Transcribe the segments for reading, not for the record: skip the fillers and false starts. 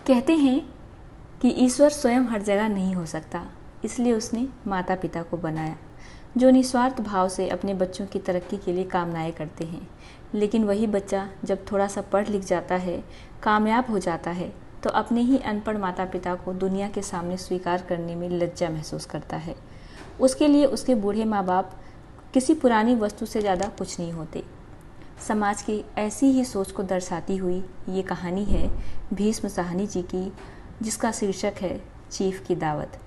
कहते हैं कि ईश्वर स्वयं हर जगह नहीं हो सकता, इसलिए उसने माता पिता को बनाया जो निस्वार्थ भाव से अपने बच्चों की तरक्की के लिए कामनाएं करते हैं। लेकिन वही बच्चा जब थोड़ा सा पढ़ लिख जाता है, कामयाब हो जाता है, तो अपने ही अनपढ़ माता पिता को दुनिया के सामने स्वीकार करने में लज्जा महसूस करता है। उसके लिए उसके बूढ़े माँ बाप किसी पुरानी वस्तु से ज़्यादा कुछ नहीं होते। समाज की ऐसी ही सोच को दर्शाती हुई ये कहानी है भीष्म साहनी जी की, जिसका शीर्षक है चीफ की दावत।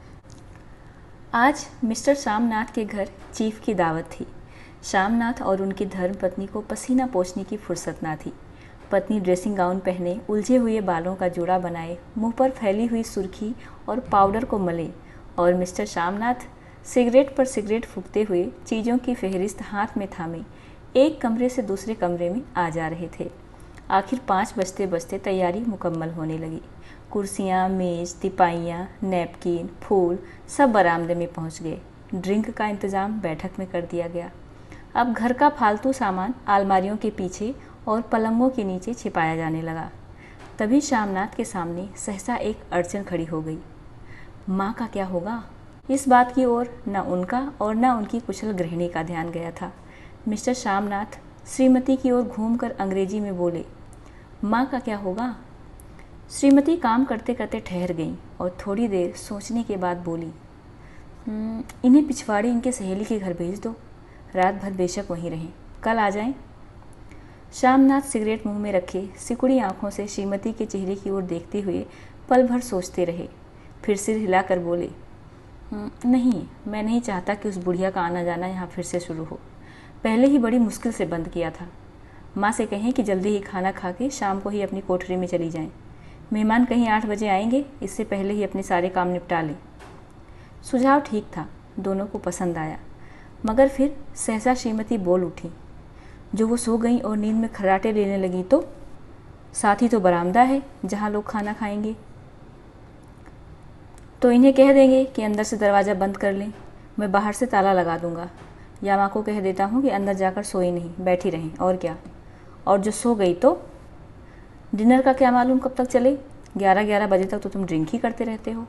आज मिस्टर श्यामनाथ के घर चीफ की दावत थी। श्यामनाथ और उनकी धर्मपत्नी को पसीना पोंछने की फुर्सत ना थी। पत्नी ड्रेसिंग गाउन पहने, उलझे हुए बालों का जोड़ा बनाए, मुंह पर फैली हुई सुर्खी और पाउडर को मले, और मिस्टर श्यामनाथ सिगरेट पर सिगरेट फूंकते हुए चीज़ों की फहरिस्त हाथ में थामे एक कमरे से दूसरे कमरे में आ जा रहे थे। आखिर 5 बजते बजते तैयारी मुकम्मल होने लगी। कुर्सियाँ, मेज़, तिपाइयाँ, नैपकिन, फूल सब बरामदे में पहुँच गए। ड्रिंक का इंतज़ाम बैठक में कर दिया गया। अब घर का फालतू सामान अलमारियों के पीछे और पलंगों के नीचे छिपाया जाने लगा। तभी श्यामनाथ के सामने सहसा एक अड़चन खड़ी हो गई। माँ का क्या होगा? इस बात की ओर न उनका और न उनकी कुशल गृहिणी का ध्यान गया था। मिस्टर श्यामनाथ श्रीमती की ओर घूमकर अंग्रेजी में बोले, माँ का क्या होगा? श्रीमती काम करते करते ठहर गईं और थोड़ी देर सोचने के बाद बोली, इन्हें पिछवाड़ी इनके सहेली के घर भेज दो, रात भर बेशक वहीं रहें, कल आ जाएं। श्यामनाथ सिगरेट मुंह में रखे सिकुड़ी आंखों से श्रीमती के चेहरे की ओर देखते हुए पल भर सोचते रहे। फिर सिर हिलाकर बोले, नहीं, मैं नहीं चाहता कि उस बुढ़िया का आना जाना यहाँ फिर से शुरू हो। पहले ही बड़ी मुश्किल से बंद किया था। माँ से कहें कि जल्दी ही खाना खा के शाम को ही अपनी कोठरी में चली जाएं। मेहमान कहीं 8 बजे आएंगे, इससे पहले ही अपने सारे काम निपटा लें। सुझाव ठीक था, दोनों को पसंद आया। मगर फिर सहसा श्रीमती बोल उठी, जो वो सो गई और नींद में खर्राटे लेने लगी तो साथ ही तो बरामदा है जहाँ लोग खाना खाएंगे। तो इन्हें कह देंगे कि अंदर से दरवाज़ा बंद कर लें, मैं बाहर से ताला लगा दूंगा, या माँ को कह देता हूँ कि अंदर जाकर सोई नहीं, बैठी रहें, और क्या। और जो सो गई तो डिनर का क्या मालूम कब तक चले, 11-11 बजे तक तो तुम ड्रिंक ही करते रहते हो।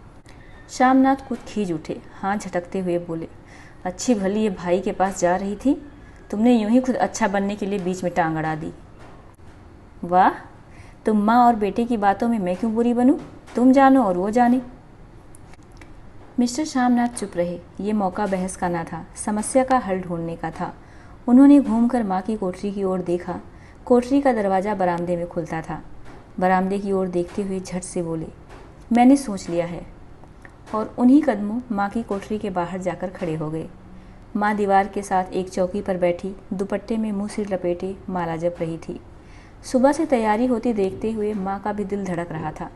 श्यामनाथ कुछ खींच उठे, हाथ झटकते हुए बोले, अच्छी भली ये भाई के पास जा रही थी, तुमने यूं ही खुद अच्छा बनने के लिए बीच में टांग अड़ा दी। वाह, तुम माँ और बेटे की बातों में मैं क्यों बुरी बनूं? तुम जानो और वो जाने। मिस्टर श्यामनाथ चुप रहे। ये मौका बहस का ना था, समस्या का हल ढूंढने का था। उन्होंने घूमकर माँ की कोठरी की ओर देखा। कोठरी का दरवाज़ा बरामदे में खुलता था। बरामदे की ओर देखते हुए झट से बोले, मैंने सोच लिया है। और उन्हीं कदमों माँ की कोठरी के बाहर जाकर खड़े हो गए। माँ दीवार के साथ एक चौकी पर बैठी दुपट्टे में मुँह सिर लपेटे माला जप रही थी। सुबह से तैयारी होती देखते हुए माँ का भी दिल धड़क रहा था।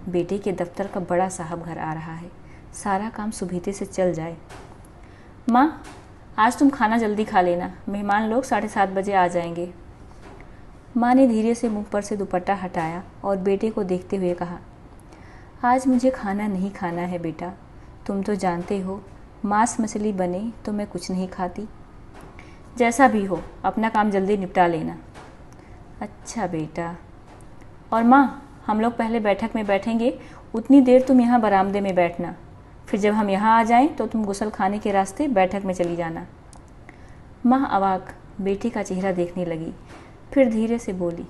बेटे के दफ्तर का बड़ा साहब घर आ रहा है, सारा काम सुबीते से चल जाए। माँ, आज तुम खाना जल्दी खा लेना, मेहमान लोग 7:30 बजे आ जाएंगे। माँ ने धीरे से मुंह पर से दुपट्टा हटाया और बेटे को देखते हुए कहा, आज मुझे खाना नहीं खाना है बेटा, तुम तो जानते हो मांस मछली बने तो मैं कुछ नहीं खाती। जैसा भी हो, अपना काम जल्दी निपटा लेना। अच्छा बेटा। और माँ, हम लोग पहले बैठक में बैठेंगे, उतनी देर तुम यहाँ बरामदे में बैठना, फिर जब हम यहाँ आ जाएं तो तुम गुसल खाने के रास्ते बैठक में चली जाना। माँ अवाक बेटी का चेहरा देखने लगी, फिर धीरे से बोली,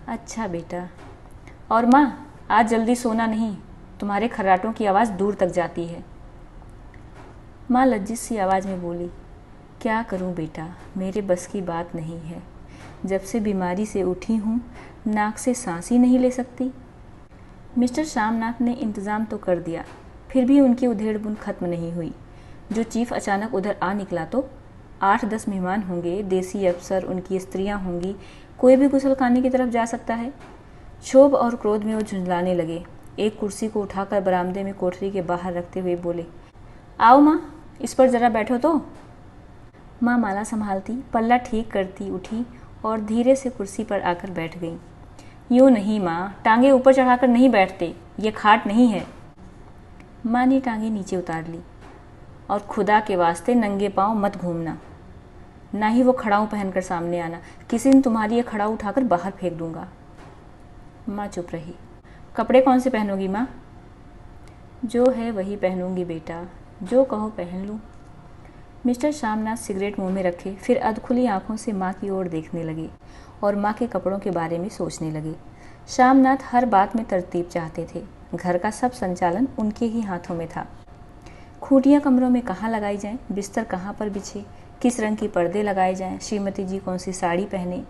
अच्छा बेटा। और माँ, आज जल्दी सोना नहीं, तुम्हारे खर्राटों की आवाज़ दूर तक जाती है। माँ लज्जित सी आवाज़ में बोली, क्या करूँ बेटा, मेरे बस की बात नहीं है। जब से बीमारी से उठी हूँ, नाक से सांस ही नहीं ले सकती। मिस्टर श्यामनाथ ने इंतज़ाम तो कर दिया, फिर भी उनकी उधेड़-बुन खत्म नहीं हुई। जो चीफ अचानक उधर आ निकला तो 8-10 मेहमान होंगे, देसी अफसर, उनकी स्त्रियां होंगी, कोई भी गुसल खाने की तरफ जा सकता है। क्षोभ और क्रोध में वो झुंझलाने लगे। एक कुर्सी को उठाकर बरामदे में कोठरी के बाहर रखते हुए बोले, आओ माँ, इस पर ज़रा बैठो तो। माँ माला संभालती, पल्ला ठीक करती उठी और धीरे से कुर्सी पर आकर बैठ गई। यूँ नहीं माँ, टांगे ऊपर चढ़ाकर नहीं बैठते, ये खाट नहीं है। माँ ने टांगे नीचे उतार ली, और खुदा के वास्ते नंगे पाँव मत घूमना, ना ही वो खड़ाऊ पहनकर सामने आना, किसी दिन तुम्हारी ये खड़ाऊ उठाकर बाहर फेंक दूंगा। माँ चुप रही। कपड़े कौन से पहनोगी माँ? जो है वही पहनूंगी बेटा, जो कहो पहन लूँ। मिस्टर श्यामनाथ सिगरेट मुंह में रखे फिर अधखुली आंखों से माँ की ओर देखने लगे और माँ के कपड़ों के बारे में सोचने लगे। श्यामनाथ हर बात में तरतीब चाहते थे। घर का सब संचालन उनके ही हाथों में था। खूंटियाँ कमरों में कहाँ लगाई जाएं, बिस्तर कहाँ पर बिछे, किस रंग की पर्दे लगाए जाएं, श्रीमती जी कौन सी साड़ी पहने,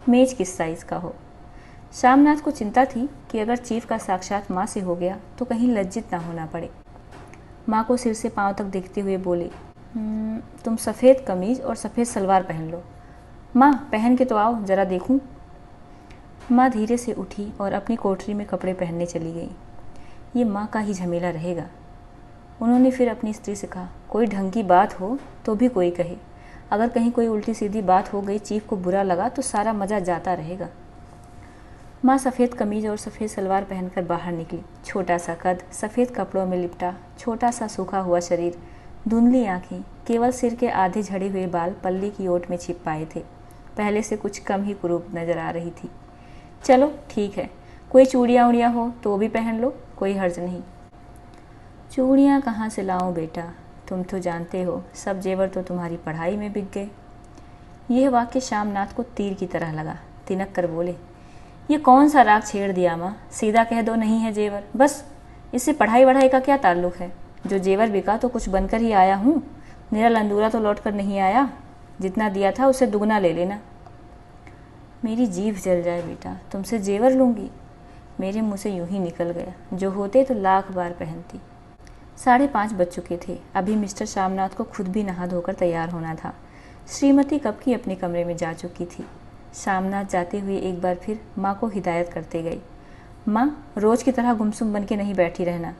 मेज किस साइज़ का हो। श्यामनाथ को चिंता थी कि अगर चीफ का साक्षात माँ से हो गया तो कहीं लज्जित ना होना पड़े। माँ को सिर से पांव तक देखते हुए बोले, तुम सफ़ेद कमीज और सफ़ेद सलवार पहन लो। माँ पहन के तो आओ, ज़रा देखूं। माँ धीरे से उठी और अपनी कोठरी में कपड़े पहनने चली गई। ये माँ का ही झमेला रहेगा। उन्होंने फिर अपनी स्त्री से कहा, कोई ढंग की बात हो तो भी कोई कहे, अगर कहीं कोई उल्टी सीधी बात हो गई, चीफ को बुरा लगा तो सारा मज़ा जाता रहेगा। माँ सफ़ेद कमीज और सफ़ेद सलवार पहनकर बाहर निकली। छोटा सा कद, सफ़ेद कपड़ों में लिपटा छोटा सा सूखा हुआ शरीर, धुंधली आंखें, केवल सिर के आधे झड़े हुए बाल पल्ली की ओट में छिप पाए थे। पहले से कुछ कम ही कुरूप नजर आ रही थी। चलो ठीक है, कोई चूड़ियाँ उड़ियाँ हो तो भी पहन लो, कोई हर्ज नहीं। चूड़ियाँ कहाँ से लाऊं बेटा, तुम तो जानते हो सब जेवर तो तुम्हारी पढ़ाई में बिक गए। यह वाक्य श्यामनाथ को तीर की तरह लगा। तिनक कर बोले, ये कौन सा राग छेड़ दिया माँ, सीधा कह दो नहीं है जेवर, बस। इससे पढ़ाई वढ़ाई का क्या ताल्लुक है? जो जेवर बिका तो कुछ बनकर ही आया हूँ, निरा लंदूरा तो लौट कर नहीं आया। जितना दिया था उससे दुगना ले लेना। मेरी जीभ जल जाए बेटा, तुमसे जेवर लूँगी? मेरे मुँह से यूं ही निकल गया, जो होते तो लाख बार पहनती। 5:30 बज चुके थे। अभी मिस्टर श्यामनाथ को खुद भी नहा धोकर तैयार होना था। श्रीमती कब की अपने कमरे में जा चुकी थी। श्यामनाथ जाते हुए एक बार फिर माँ को हिदायत करते गए, माँ रोज़ की तरह गुमसुम बन के नहीं बैठी रहना।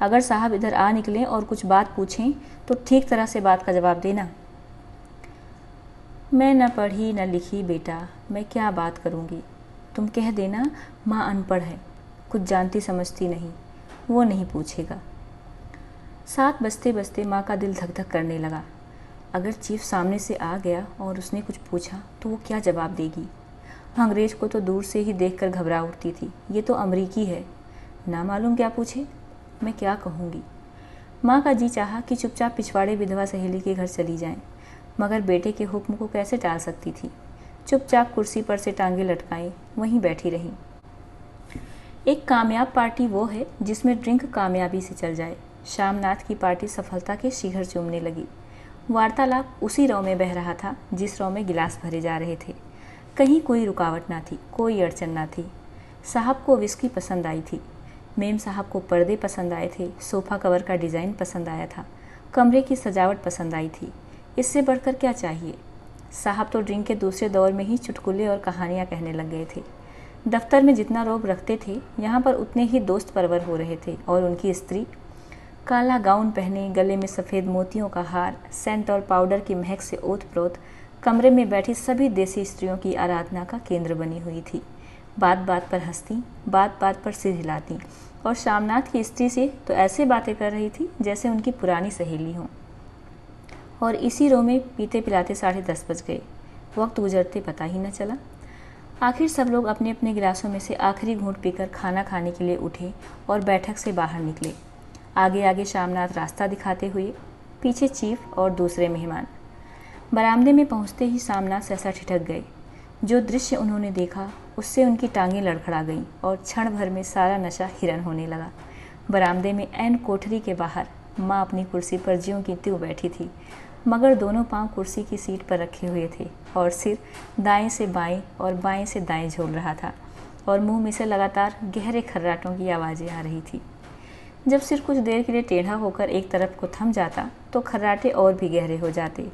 अगर साहब इधर आ निकलें और कुछ बात पूछें तो ठीक तरह से बात का जवाब देना। मैं न पढ़ी न लिखी बेटा, मैं क्या बात करूँगी। तुम कह देना माँ अनपढ़ है, कुछ जानती समझती नहीं, वो नहीं पूछेगा। 7 बजते बजते माँ का दिल धक धक करने लगा। अगर चीफ सामने से आ गया और उसने कुछ पूछा तो वो क्या जवाब देगी। अंग्रेज को तो दूर से ही देखकर घबरा उठती थी, ये तो अमरीकी है, ना मालूम क्या पूछे। मैं क्या कहूँगी। माँ का जी चाहा कि चुपचाप पिछवाड़े विधवा सहेली के घर चली जाएं, मगर बेटे के हुक्म को कैसे टाल सकती थी। चुपचाप कुर्सी पर से टांगे लटकाएं वहीं बैठी रहीं। एक कामयाब पार्टी वो है जिसमें ड्रिंक कामयाबी से चल जाए। श्यामनाथ की पार्टी सफलता के शिखर चूमने लगी। वार्तालाप उसी रौ में बह रहा था जिस रौ में गिलास भरे जा रहे थे। कहीं कोई रुकावट ना थी, कोई अड़चन ना थी। साहब को विस्की पसंद आई थी, मेम साहब को पर्दे पसंद आए थे, सोफ़ा कवर का डिज़ाइन पसंद आया था, कमरे की सजावट पसंद आई थी। इससे बढ़कर क्या चाहिए। साहब तो ड्रिंक के दूसरे दौर में ही चुटकुले और कहानियाँ कहने लग गए थे। दफ्तर में जितना रोब रखते थे यहाँ पर उतने ही दोस्त परवर हो रहे थे। और उनकी स्त्री काला गाउन पहने, गले में सफ़ेद मोतियों का हार, सेंट और पाउडर की महक से ओत-प्रोत कमरे में बैठी सभी देसी स्त्रियों की आराधना का केंद्र बनी हुई थी। बात बात पर हंसती, बात बात पर सिर हिलाती और श्यामनाथ की स्त्री से तो ऐसे बातें कर रही थी जैसे उनकी पुरानी सहेली हों। और इसी रो में पीते पिलाते 10:30 बज गए। वक्त गुजरते पता ही न चला। आखिर सब लोग अपने अपने गिलासों में से आखिरी घूंट पीकर खाना खाने के लिए उठे और बैठक से बाहर निकले। आगे आगे श्यामनाथ रास्ता दिखाते हुए, पीछे चीफ और दूसरे मेहमान। बरामदे में पहुंचते ही श्यामनाथ सहसा ठिठक गए। जो दृश्य उन्होंने देखा उससे उनकी टांगें लड़खड़ा गईं और क्षण भर में सारा नशा हिरन होने लगा। बरामदे में ऐन कोठरी के बाहर माँ अपनी कुर्सी पर ज्यों की त्यों बैठी थी, मगर दोनों पांव कुर्सी की सीट पर रखे हुए थे और सिर दाएं से बाएं और बाएं से दाएं झूल रहा था और मुंह में से लगातार गहरे खर्राटों की आवाज़ें आ रही थी। जब सिर कुछ देर के लिए टेढ़ा होकर एक तरफ को थम जाता तो खर्राटे और भी गहरे हो जाते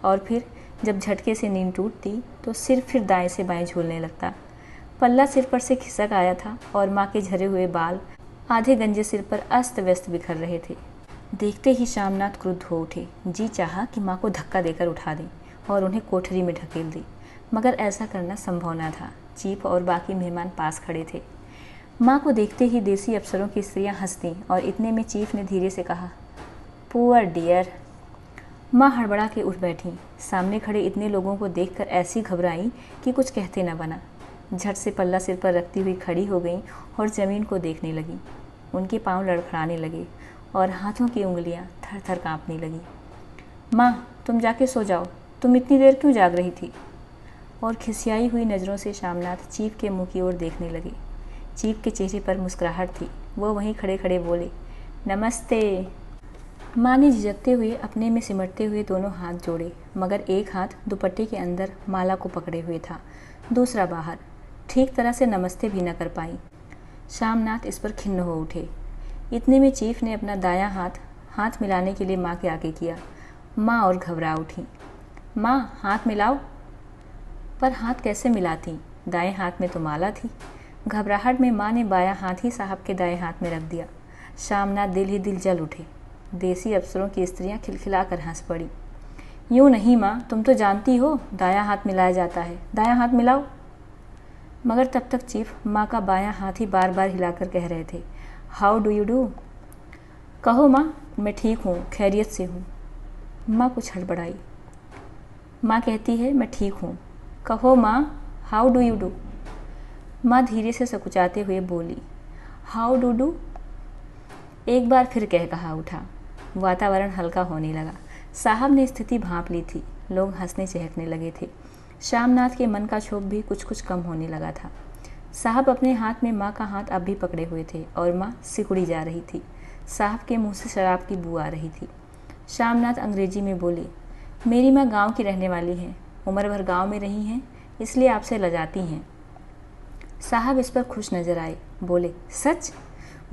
और फिर जब झटके से नींद टूटती तो सिर फिर दाएं से बाएं झूलने लगता। पल्ला सिर पर से खिसक आया था और माँ के झरे हुए बाल आधे गंजे सिर पर अस्त व्यस्त बिखर रहे थे। देखते ही श्यामनाथ क्रुद्ध हो उठे। जी चाहा कि माँ को धक्का देकर उठा दें और उन्हें कोठरी में ढकेल दें, मगर ऐसा करना संभव न था। चीफ और बाकी मेहमान पास खड़े थे। माँ को देखते ही देसी अफसरों की स्त्रियां हंसतीं और इतने में चीफ ने धीरे से कहा, पुअर डियर। माँ हड़बड़ा के उठ बैठी। सामने खड़े इतने लोगों को देखकर ऐसी घबराई कि कुछ कहते न बना। झट से पल्ला सिर पर रखती हुई खड़ी हो गईं और ज़मीन को देखने लगीं। उनके पांव लड़खड़ाने लगे और हाथों की उंगलियां थर थर काँपने लगीं। माँ, तुम जाके सो जाओ, तुम इतनी देर क्यों जाग रही थी? और खिसियाई हुई नज़रों से शामनाथ चीफ के मुंह की ओर देखने लगे। चीफ के चेहरे पर मुस्कुराहट थी। वो वहीं खड़े खड़े बोले, नमस्ते। माँ ने झिझकते हुए अपने में सिमटते हुए दोनों हाथ जोड़े, मगर एक हाथ दुपट्टे के अंदर माला को पकड़े हुए था, दूसरा बाहर। ठीक तरह से नमस्ते भी न कर पाई। शामनाथ इस पर खिन्न हो उठे। इतने में चीफ ने अपना दायां हाथ मिलाने के लिए माँ के आगे किया। माँ और घबरा उठी। माँ, हाथ मिलाओ। पर हाथ कैसे मिलाती? दाएं हाथ में तो माला थी। घबराहट में माँ ने बायां हाथ ही साहब के दाएं हाथ में रख दिया। शामनाथ दिल ही दिल जल उठे। देसी अफसरों की स्त्रियां खिलखिलाकर हंस पड़ी। यूँ नहीं माँ, तुम तो जानती हो दायां हाथ मिलाया जाता है, दायां हाथ मिलाओ। मगर तब तक चीफ माँ का बायां हाथ ही बार बार हिलाकर कह रहे थे, हाउ डू यू डू? कहो माँ, मैं ठीक हूँ, खैरियत से हूँ। माँ कुछ हड़बड़ाई। माँ कहती है, मैं ठीक हूँ। कहो माँ, हाउ डू यू डू? माँ धीरे से सकुचाते हुए बोली, हाउ डू डू? एक बार फिर कह कहा उठा। वातावरण हल्का होने लगा। साहब ने स्थिति भांप ली थी। लोग हंसने चहकने लगे थे। शामनाथ के मन का क्षोभ भी कुछ कुछ कम होने लगा था। साहब अपने हाथ में माँ का हाथ अब भी पकड़े हुए थे और माँ सिकुड़ी जा रही थी। साहब के मुंह से शराब की बू आ रही थी। शामनाथ अंग्रेजी में बोले, मेरी माँ गांव की रहने वाली हैं, उम्र भर गांव में रही हैं, इसलिए आपसे लजाती हैं। साहब इस पर खुश नजर आए। बोले, सच?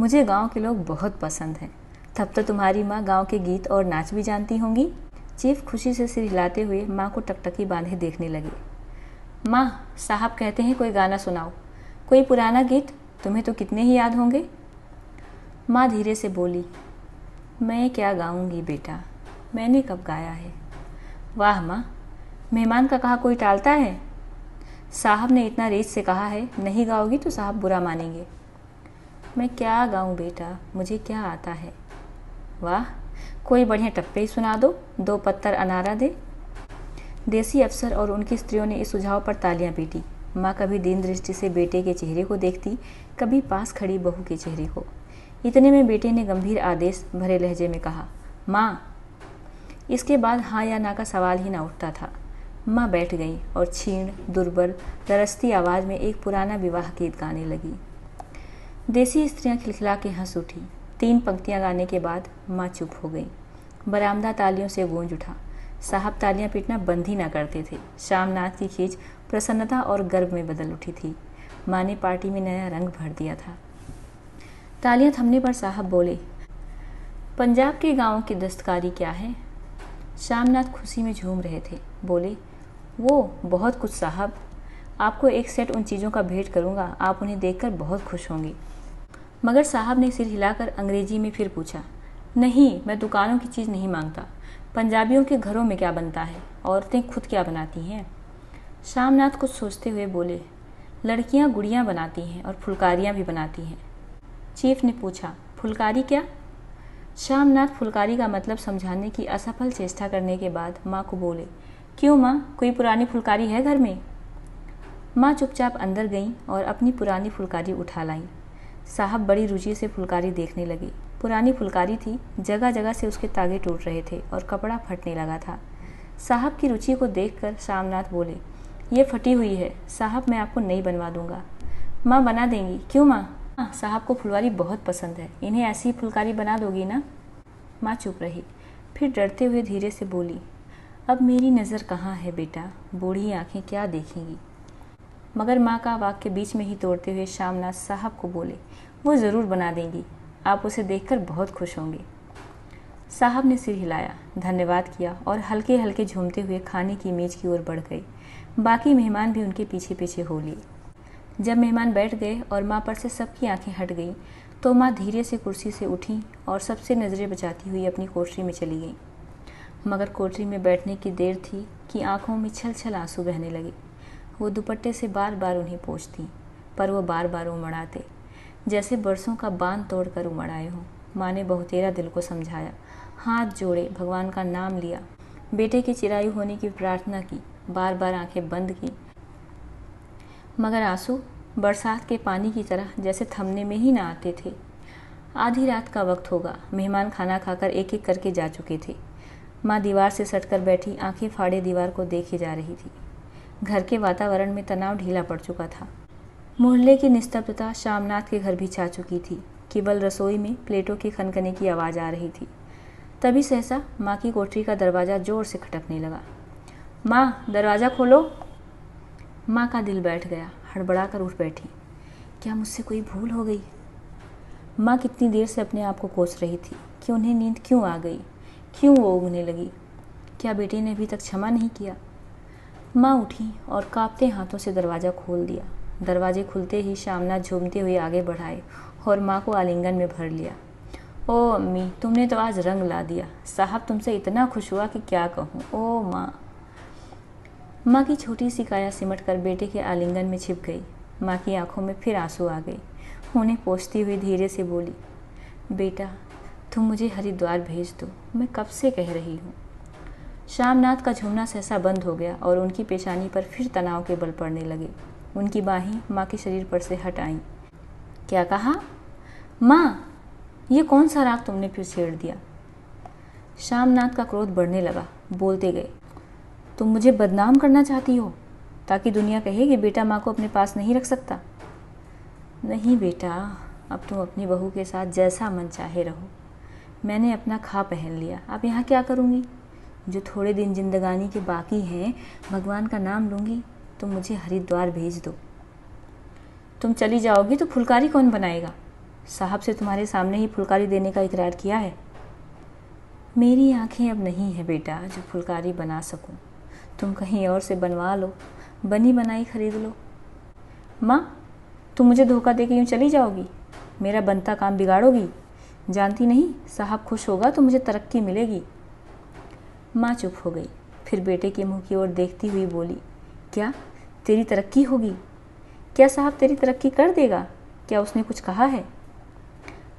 मुझे गांव के लोग बहुत पसंद हैं। तब तो तुम्हारी माँ गांव के गीत और नाच भी जानती होंगी। चीफ खुशी से सिर हिलाते हुए माँ को टकटकी बांधे देखने लगे। माँ, साहब कहते हैं कोई गाना सुनाओ, कोई पुराना गीत, तुम्हें तो कितने ही याद होंगे। माँ धीरे से बोली, मैं क्या गाऊंगी बेटा, मैंने कब गाया है। वाह माँ, मेहमान का कहा कोई टालता है। साहब ने इतना रेज से कहा है, नहीं गाओगी तो साहब बुरा मानेंगे। मैं क्या गाऊं बेटा, मुझे क्या आता है। वाह, कोई बढ़िया टप्पे ही सुना दो, दो पत्तर अनारा दे। देसी अफसर और उनकी स्त्रियों ने इस सुझाव पर तालियां पीटी। माँ कभी दीन दृष्टि से बेटे के चेहरे को देखती, कभी पास खड़ी बहू के चेहरे को। इतने में बेटे ने गंभीर आदेश भरे लहजे में कहा, माँ। इसके बाद हाँ या ना का सवाल ही ना उठता था। माँ बैठ गई और क्षीण, दुर्बल, तरसती आवाज़ में एक पुराना विवाह गीत गाने लगी। देसी स्त्रियां खिलखिला के हंस उठी। 3 पंक्तियां गाने के बाद माँ चुप हो गई। बरामदा तालियों से गूंज उठा। साहब तालियां पीटना बंद ही ना करते थे। शामनाथ की खींच प्रसन्नता और गर्व में बदल उठी थी। माँ ने पार्टी में नया रंग भर दिया था। तालियां थमने पर साहब बोले, पंजाब के गाँव की दस्तकारी क्या है? शामनाथ खुशी में झूम रहे थे। बोले, वो बहुत कुछ साहब, आपको एक सेट उन चीज़ों का भेंट करूँगा, आप उन्हें देखकर बहुत खुश होंगे। मगर साहब ने सिर हिलाकर अंग्रेजी में फिर पूछा, नहीं, मैं दुकानों की चीज़ नहीं मांगता। पंजाबियों के घरों में क्या बनता है, औरतें खुद क्या बनाती हैं? शामनाथ कुछ सोचते हुए बोले, लड़कियां गुड़ियां बनाती हैं और फुलकारियां भी बनाती हैं। चीफ ने पूछा, फुलकारी क्या? शामनाथ फुलकारी का मतलब समझाने की असफल चेष्टा करने के बाद माँ को बोले, क्यों माँ, कोई पुरानी फुलकारी है घर में? माँ चुपचाप अंदर गईं और अपनी पुरानी फुलकारी उठा लाईं। साहब बड़ी रुचि से फुलकारी देखने लगे। पुरानी फुलकारी थी, जगह जगह से उसके तागे टूट रहे थे और कपड़ा फटने लगा था। साहब की रुचि को देखकर शामनाथ बोले, ये फटी हुई है साहब, मैं आपको नई बनवा दूंगा। माँ बना देंगी? क्यों माँ? साहब को फुलवारी बहुत पसंद है, इन्हें ऐसी ही फुलकारी बना दोगी ना? माँ चुप रही, फिर डरते हुए धीरे से बोली, अब मेरी नज़र कहाँ है बेटा, बूढ़ी आंखें क्या देखेंगी। मगर माँ का वाक्य बीच में ही तोड़ते हुए शामनाथ साहब को बोले, वो ज़रूर बना देंगी, आप उसे देखकर बहुत खुश होंगे। साहब ने सिर हिलाया, धन्यवाद किया और हल्के हल्के झूमते हुए खाने की मेज की ओर बढ़ गए। बाकी मेहमान भी उनके पीछे पीछे हो लिए। जब मेहमान बैठ गए और माँ पर से सबकी आंखें हट गईं, तो माँ धीरे से कुर्सी से उठी और सबसे नज़रें बचाती हुई अपनी कोठरी में चली गई। मगर कोठरी में बैठने की देर थी कि आंखों में छल छल आंसू बहने लगे। वो दुपट्टे से बार बार उन्हें पोंछती, पर वो बार बार उमड़ आते, जैसे बरसों का बांध तोड़ कर उमड़ आए हों। माँ ने बहुतेरा दिल को समझाया, हाथ जोड़े, भगवान का नाम लिया, बेटे की चिरायु होने की प्रार्थना की, बार बार आंखें बंद की, मगर आंसू बरसात के पानी की तरह जैसे थमने में ही ना आते थे। आधी रात का वक्त होगा। मेहमान खाना खाकर एक एक करके जा चुके थे। माँ दीवार से सटकर बैठी आंखें फाड़े दीवार को देखे जा रही थी। घर के वातावरण में तनाव ढीला पड़ चुका था। मोहल्ले की निस्तब्धता शामनाथ के घर भी छा चुकी थी। केवल रसोई में प्लेटों के खनखने की आवाज़ आ रही थी। तभी सहसा माँ की कोठरी का दरवाज़ा जोर से खटकने लगा। माँ, दरवाज़ा खोलो। माँ का दिल बैठ गया। हड़बड़ा कर उठ बैठी। क्या मुझसे कोई भूल हो गई? माँ कितनी देर से अपने आप को कोस रही थी कि उन्हें नींद क्यों आ गई, क्यों वो उगने लगी। क्या बेटी ने अभी तक क्षमा नहीं किया? माँ उठी और कांपते हाथों से दरवाज़ा खोल दिया। दरवाजे खुलते ही शामनाथ झूमते हुए आगे बढ़ाए और माँ को आलिंगन में भर लिया। ओ अम्मी, तुमने तो आज रंग ला दिया। साहब तुमसे इतना खुश हुआ कि क्या कहूँ। ओ माँ। माँ की छोटी सी काया सिमट कर बेटे के आलिंगन में छिप गई। माँ की आंखों में फिर आंसू आ गए। उन्हें पोंछती हुई धीरे से बोली, बेटा तुम मुझे हरिद्वार भेज दो, मैं कब से कह रही हूँ। शामनाथ का झूमना सहसा बंद हो गया और उनकी पेशानी पर फिर तनाव के बल पड़ने लगे। उनकी बाहें माँ के शरीर पर से हट आईं। क्या कहा? माँ, ये कौन सा राग तुमने फिर छेड़ दिया? शामनाथ का क्रोध बढ़ने लगा। बोलते गए, तुम मुझे बदनाम करना चाहती हो ताकि दुनिया कहे कि बेटा माँ को अपने पास नहीं रख सकता। नहीं बेटा, अब तुम अपनी बहू के साथ जैसा मन चाहे रहो। मैंने अपना खा पहन लिया, अब यहाँ क्या करूँगी? जो थोड़े दिन जिंदगानी के बाकी हैं, भगवान का नाम लूँगी। तुम मुझे हरिद्वार भेज दो। तुम चली जाओगी तो फुलकारी कौन बनाएगा? साहब से तुम्हारे सामने ही फुलकारी देने का इकरार किया है। मेरी आंखें अब नहीं है बेटा जो फुलकारी बना सकूं। तुम कहीं और से बनवा लो, बनी बनाई खरीद लो। माँ, तुम मुझे धोखा दे के यूँ चली जाओगी? मेरा बनता काम बिगाड़ोगी? जानती नहीं, साहब खुश होगा तो मुझे तरक्की मिलेगी। माँ चुप हो गई। फिर बेटे के मुंह की ओर देखती हुई बोली, क्या तेरी तरक्की होगी? क्या साहब तेरी तरक्की कर देगा? क्या उसने कुछ कहा है?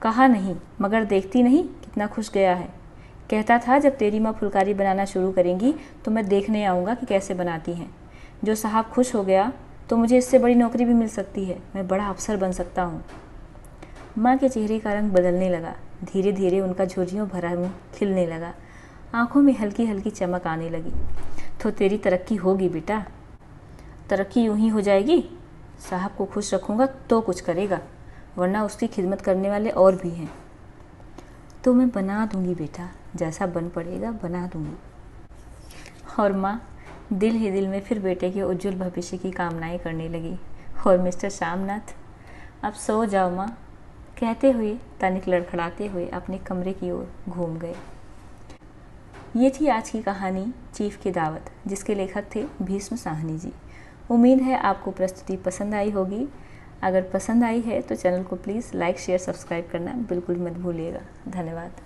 कहा नहीं, मगर देखती नहीं कितना खुश गया है। कहता था जब तेरी माँ फुलकारी बनाना शुरू करेंगी तो मैं देखने आऊँगा कि कैसे बनाती हैं। जो साहब खुश हो गया तो मुझे इससे बड़ी नौकरी भी मिल सकती है। मैं बड़ा अफसर बन सकता हूँ। माँ के चेहरे का रंग बदलने लगा। धीरे धीरे उनका झुर्रियों भरा मुँह खिलने लगा। आंखों में हल्की हल्की चमक आने लगी। तो तेरी तरक्की होगी बेटा। तरक्की यूं ही हो जाएगी? साहब को खुश रखूँगा तो कुछ करेगा, वरना उसकी खिदमत करने वाले और भी हैं। तो मैं बना दूंगी बेटा, जैसा बन पड़ेगा बना दूंगी। और माँ दिल ही दिल में फिर बेटे के उज्जवल भविष्य की कामनाएं करने लगी। और मिस्टर शामनाथ, अब सो जाओ माँ, कहते हुए तनिक लड़खड़ाते हुए अपने कमरे की ओर घूम गए। ये थी आज की कहानी चीफ की दावत, जिसके लेखक थे भीष्म साहनी जी। उम्मीद है आपको प्रस्तुति पसंद आई होगी। अगर पसंद आई है तो चैनल को प्लीज़ लाइक शेयर सब्सक्राइब करना बिल्कुल मत भूलिएगा। धन्यवाद।